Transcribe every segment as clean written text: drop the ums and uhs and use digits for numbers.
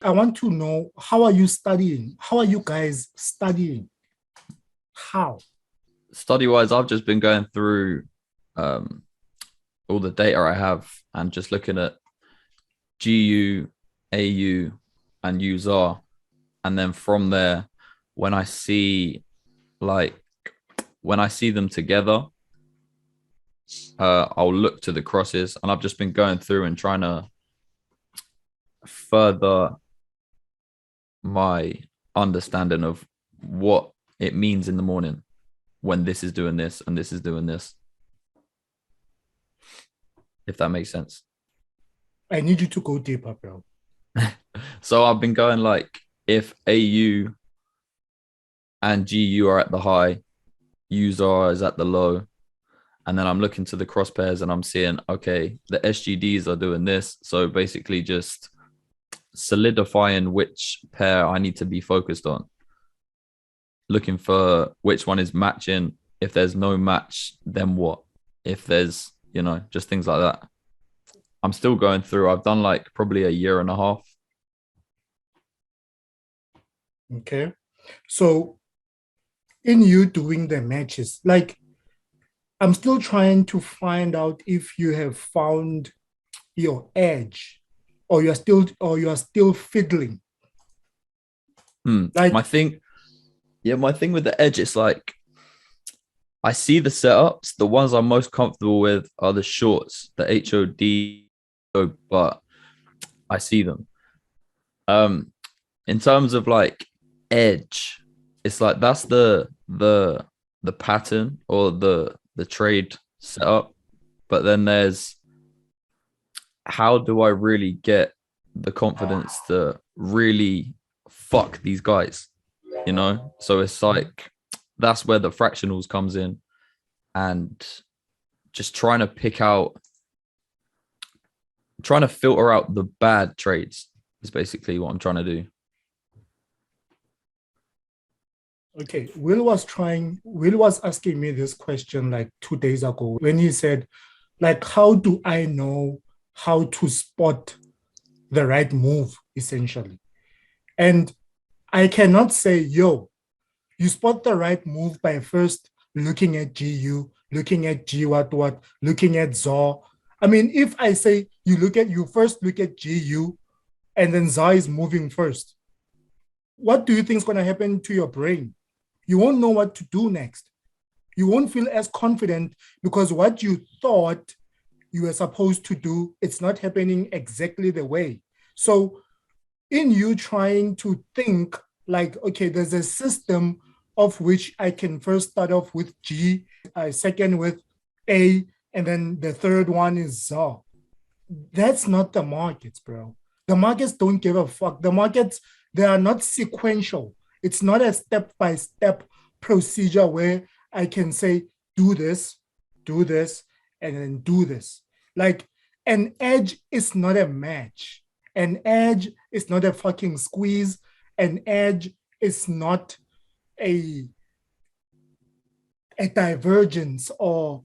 I want to know, how are you studying? How are you guys studying? How? Study wise, I've just been going through um, all the data I have and just looking at GU, AU, and UZAR. And then from there, when I see like when I see them together, I'll look to the crosses, and I've just been going through and trying to further my understanding of what it means in the morning when this is doing this and this is doing this, if that makes sense. I need you to go deeper, bro. So I've been going like if AU and GU are at the high, UZAR is at the low, and then I'm looking to the crosspairs and I'm seeing, okay, the SGDs are doing this. So basically just solidifying which pair I need to be focused on, looking for which one is matching. If there's no match, then what? If there's, just things like that. I'm still going through. I've done like probably a year and a half. Okay. So in you doing the matches, like I'm still trying to find out if you have found your edge or you are still fiddling. My Like, thing, yeah, my thing with the edge, it's like I see the setups. The ones I'm most comfortable with are the shorts, the HOD, but I see them. Um, in terms of like edge, it's like that's the pattern or the trade setup. But then there's how do I really get the confidence to really fuck these guys? So it's like that's where the fractionals comes in, and just trying to filter out the bad trades is basically what I'm trying to do. okay, Will was asking me this question like 2 days ago when he said, like, how do I know how to spot the right move, essentially? And I cannot say, yo, you spot the right move by first looking at GU, looking at G what, looking at ZOR. I mean, if I say you first look at GU and then ZOR is moving first, what do you think is going to happen to your brain? You won't know what to do next. You won't feel as confident because what you thought you were supposed to do, it's not happening exactly the way. So in you trying to think like, okay, there's a system of which I can first start off with G, second with A, and then the third one is ZA. That's not the markets, bro. The markets don't give a fuck. The markets, they are not sequential. It's not a step-by-step procedure where I can say, do this, and then do this. Like, an edge is not a match. An edge is not a fucking squeeze. An edge is not a, a divergence or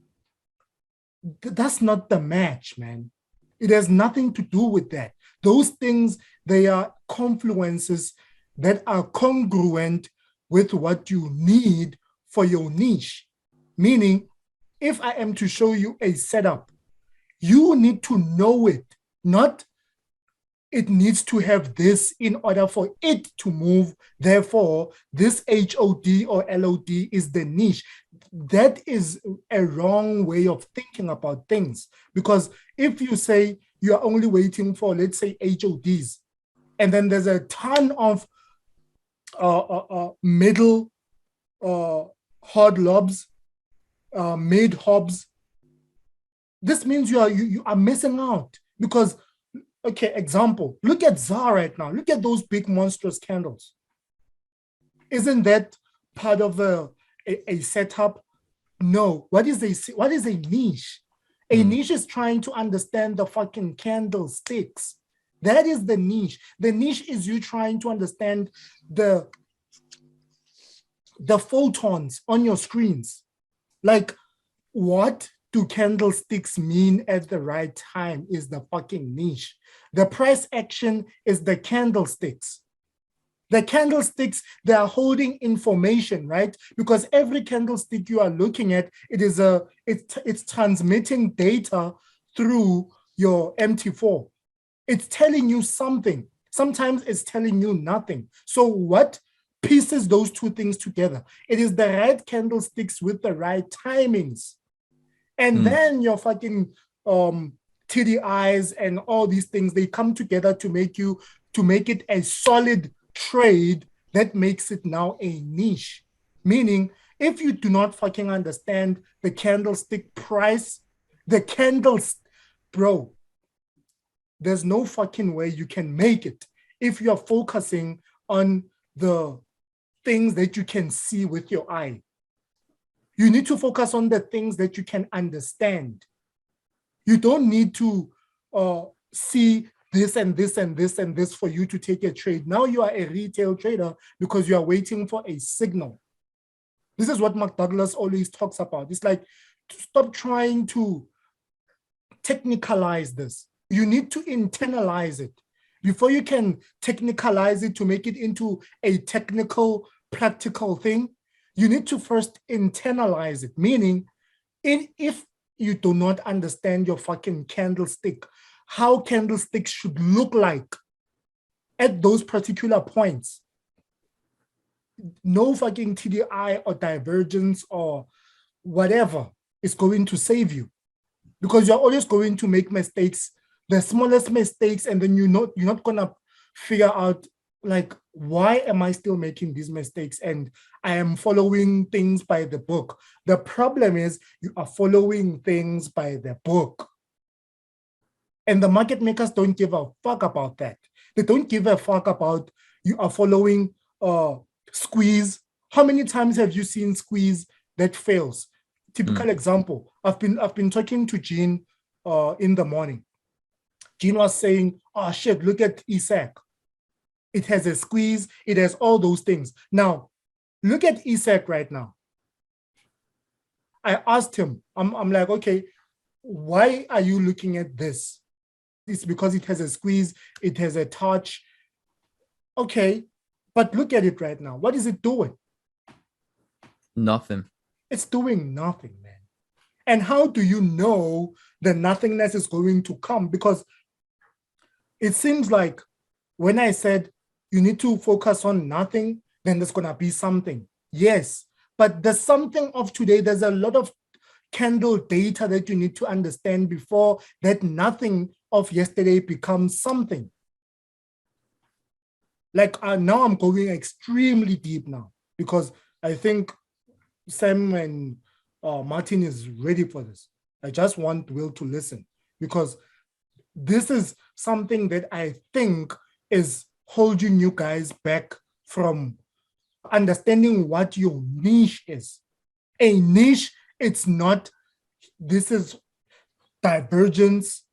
that's not the match, man. It has nothing to do with that. Those things, they are confluences that are congruent with what you need for your niche. Meaning, if I am to show you a setup, you need to know it, not it needs to have this in order for it to move. Therefore, this HOD or LOD is the niche. That is a wrong way of thinking about things. Because if you say you are only waiting for, let's say, HODs, and then there's a ton of middle hard lobs, mid hobs, this means you are missing out because, okay, example, look at ZAR right now. Look at those big monstrous candles. Isn't that part of a setup? No. What is a niche? A Hmm. niche is trying to understand the fucking candlesticks. That is the niche. The niche is you trying to understand the the photons on your screens. Like, what do candlesticks mean at the right time is the fucking niche. The price action is the candlesticks. The candlesticks, they are holding information, right? Because every candlestick you are looking at, it's transmitting data through your MT4. It's telling you something. Sometimes it's telling you nothing. So what pieces those two things together? It is the right candlesticks with the right timings. And then your fucking TDIs and all these things, they come together to make it a solid trade that makes it now a niche. Meaning, if you do not fucking understand the candlestick price, the candles, bro, there's no fucking way you can make it if you're focusing on the things that you can see with your eye. You need to focus on the things that you can understand. You don't need to see this and this and this and this for you to take a trade. Now you are a retail trader because you are waiting for a signal. This is what Mark Douglas always talks about. It's like, stop trying to technicalize this. You need to internalize it. Before you can technicalize it to make it into a technical, practical thing, you need to first internalize it. Meaning, if you do not understand your fucking candlestick, how candlesticks should look like at those particular points, no fucking TDI or divergence or whatever is going to save you, because you're always going to make mistakes, the smallest mistakes, and then you're not gonna figure out, like, why am I still making these mistakes? And I am following things by the book. The problem is you are following things by the book. And the market makers don't give a fuck about that. They don't give a fuck about you are following squeeze. How many times have you seen squeeze that fails? Typical example. I've been talking to Jean in the morning. Jean was saying, oh shit, look at ESAC. It has a squeeze, it has all those things. Now, look at ESAC right now. I asked him, I'm like, okay, why are you looking at this? It's because it has a squeeze, it has a touch. Okay, but look at it right now. What is it doing? Nothing. It's doing nothing, man. And how do you know the nothingness is going to come? Because it seems like when I said you need to focus on nothing, then there's going to be something. Yes, but the something of today, there's a lot of candle data that you need to understand before that nothing of yesterday becomes something. Like now I'm going extremely deep now, because I think Sam and Martin is ready for this. I just want Will to listen, because this is something that I think is holding you guys back from understanding what your niche is. A niche, it's not, this is divergence.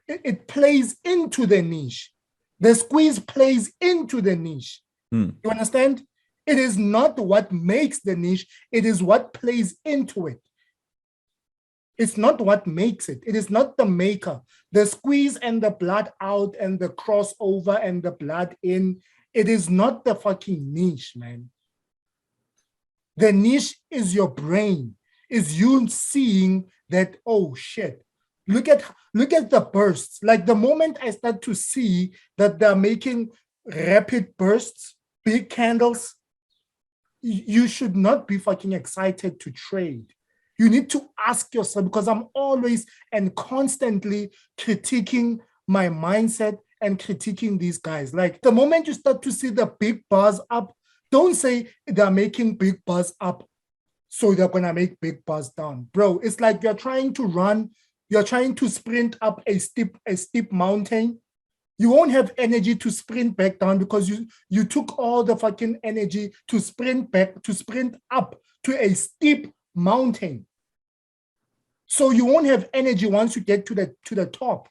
It plays into the niche. The squeeze plays into the niche. You understand? It is not what makes the niche, it is what plays into it. It's not what makes it. It is not the maker. The squeeze and the blood out and the crossover and the blood in, it is not the fucking niche, man. The niche is your brain, is you seeing that, oh shit, look at the bursts. Like the moment I start to see that they're making rapid bursts, big candles, you should not be fucking excited to trade. You need to ask yourself, because I'm always and constantly critiquing my mindset and critiquing these guys. Like the moment you start to see the big bars up, don't say they're making big bars up, so they're gonna make big bars down. Bro, it's like you're trying to sprint up a steep mountain. You won't have energy to sprint back down, because you took all the fucking energy to sprint up to a steep mountain. So you won't have energy once you get to the top.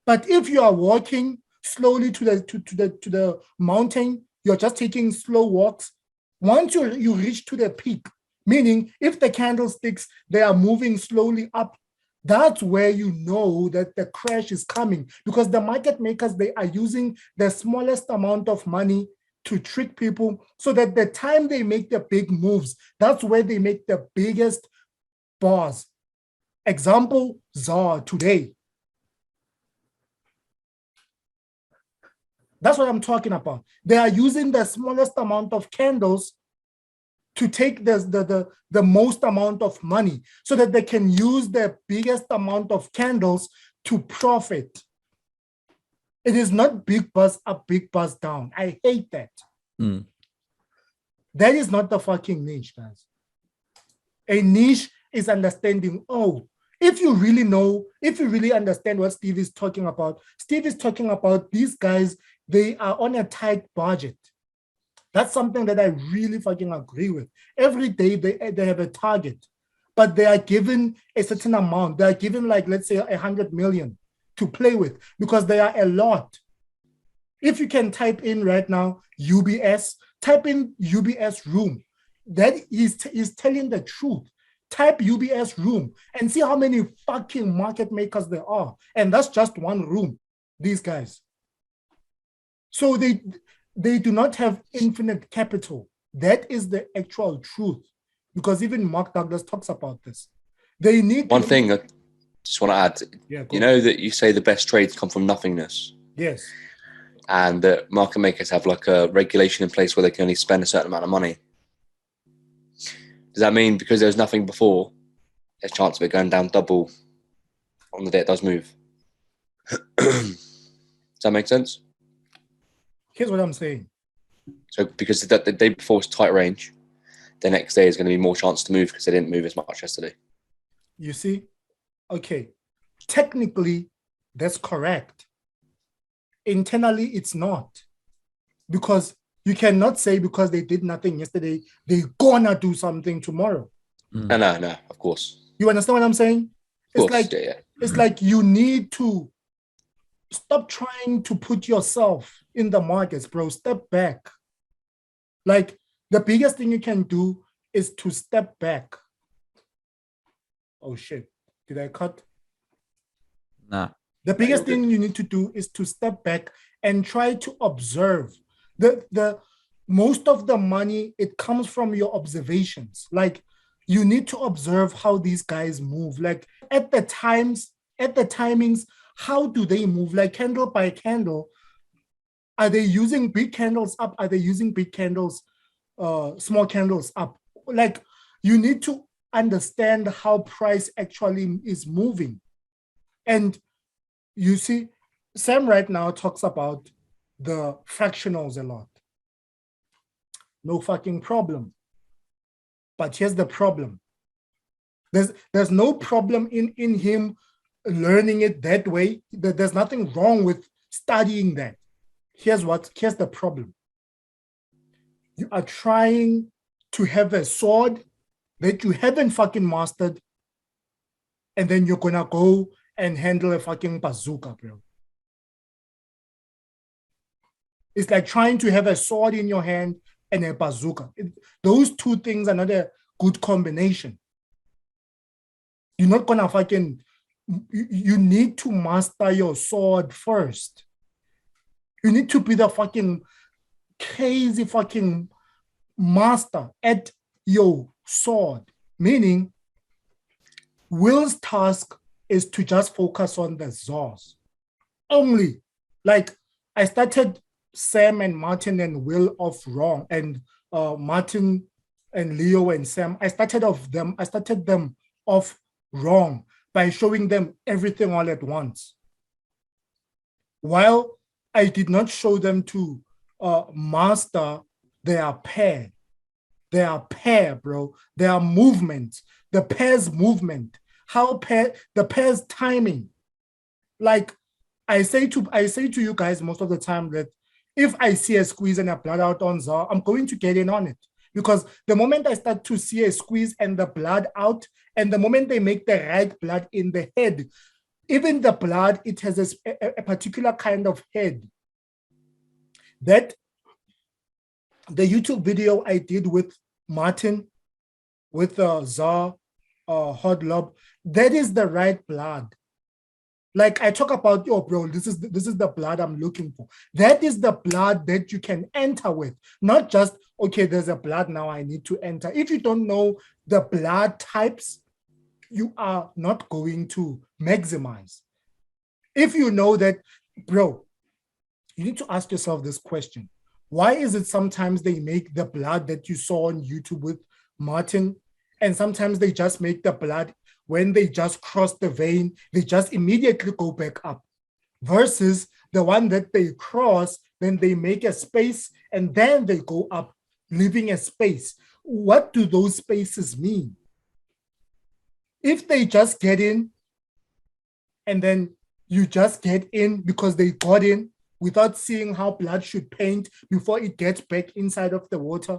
But if you are walking slowly to the mountain, you're just taking slow walks. Once you reach to the peak, meaning if the candlesticks, they are moving slowly up, That's where you know that the crash is coming, because the market makers, they are using the smallest amount of money to trick people, so that the time they make the big moves, that's where they make the biggest bars. Example, ZAR today. That's what I'm talking about. They are using the smallest amount of candles to take the most amount of money, so that they can use the biggest amount of candles to profit. It is not big buzz up, big buzz down. I hate that. That is not the fucking niche, guys. A niche is understanding, oh, if you really understand what Steve is talking about, Steve is talking about these guys, they are on a tight budget. That's something that I really fucking agree with. Every day they have a target, but they are given a certain amount. They are given, like, let's say 100 million to play with, because they are a lot. If you can type in right now, UBS, type in UBS room. That is telling the truth. Type UBS room and see how many fucking market makers there are. And that's just one room, these guys. So they do not have infinite capital. That is the actual truth, because even Mark Douglas talks about this. They need one thing I just want to add. Yeah, you know that you say the best trades come from nothingness. Yes. And that market makers have like a regulation in place where they can only spend a certain amount of money. Does that mean because there's nothing before, there's a chance of it going down double on the day it does move? Does that make sense? Here's what I'm saying. So because the day before was tight range, the next day is going to be more chance to move because they didn't move as much yesterday. You see? Okay. Technically, that's correct. Internally, it's not. Because you cannot say because they did nothing yesterday, they're gonna do something tomorrow. No, of course. You understand what I'm saying? Of course, yeah. It's like you need to stop trying to put yourself in the markets, bro. Step back. Like, the biggest thing you can do is to step back. Oh shit, did I cut? Nah. The biggest thing you need to do is to step back and try to observe. The most of the money, it comes from your observations. Like, you need to observe how these guys move. Like, at the timings, how do they move? Like, candle by candle. Are they using big candles up? Are they using big candles, small candles up? Like, you need to understand how price actually is moving. And you see, Sam right now talks about the fractionals a lot. No fucking problem. But here's the problem. There's no problem in him learning it that way. There's nothing wrong with studying that. Here's the problem. You are trying to have a sword that you haven't fucking mastered, and then you're gonna go and handle a fucking bazooka, bro. It's like trying to have a sword in your hand and a bazooka. Those two things are not a good combination. You're not gonna fucking, you need to master your sword first. You need to be the fucking crazy fucking master at your sword. Meaning, Will's task is to just focus on the ZARs only. Like, I started Sam and Martin and Will off wrong, and Martin and Leo and Sam, I started them off wrong by showing them everything all at once. While I did not show them to master their pair. Their pair, bro. Their movement. The pair's movement. The pair's timing. Like, I say to you guys most of the time that if I see a squeeze and a blood out on ZAR, I'm going to get in on it. Because the moment I start to see a squeeze and the blood out, and the moment they make the right blood in the head, even the blood, it has a particular kind of head. That the YouTube video I did with Martin, with ZAR, hot lob, that is the right blood. Like I talk about, oh, bro, this is the blood I'm looking for. That is the blood that you can enter with, not just, okay, there's a blood now I need to enter. If you don't know the blood types, you are not going to maximize. If you know that, bro, you need to ask yourself this question. Why is it sometimes they make the blood that you saw on YouTube with Martin, and sometimes they just make the blood when they just cross the vein, they just immediately go back up, versus the one that they cross, then they make a space and then they go up, leaving a space. What do those spaces mean? If they just get in and then you just get in because they got in without seeing how blood should paint before it gets back inside of the water,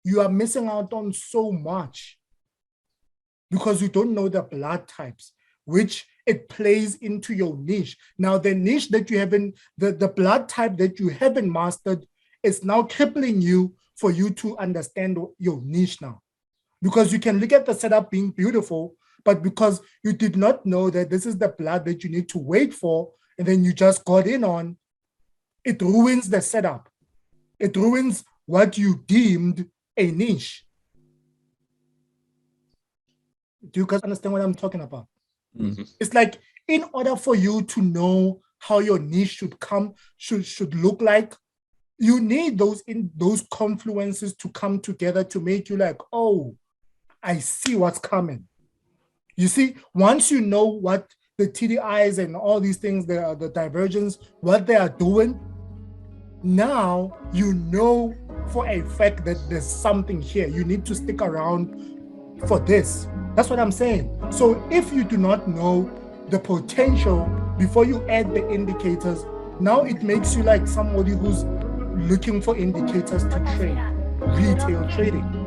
you are missing out on so much because you don't know the blood types, which it plays into your niche. Now, the niche that you haven't, the blood type that you haven't mastered is now crippling you for you to understand your niche now. Because you can look at the setup being beautiful, but because you did not know that this is the blood that you need to wait for, and then you just got in on, it ruins the setup. It ruins what you deemed a niche. Do you guys understand what I'm talking about? Mm-hmm. It's like, in order for you to know how your niche should look like, you need those confluences to come together to make you like, oh, I see what's coming. You see, once you know what the TDIs and all these things, the divergence, what they are doing, now you know for a fact that there's something here. You need to stick around for this. That's what I'm saying. So if you do not know the potential before you add the indicators, now it makes you like somebody who's looking for indicators to trade, retail trading.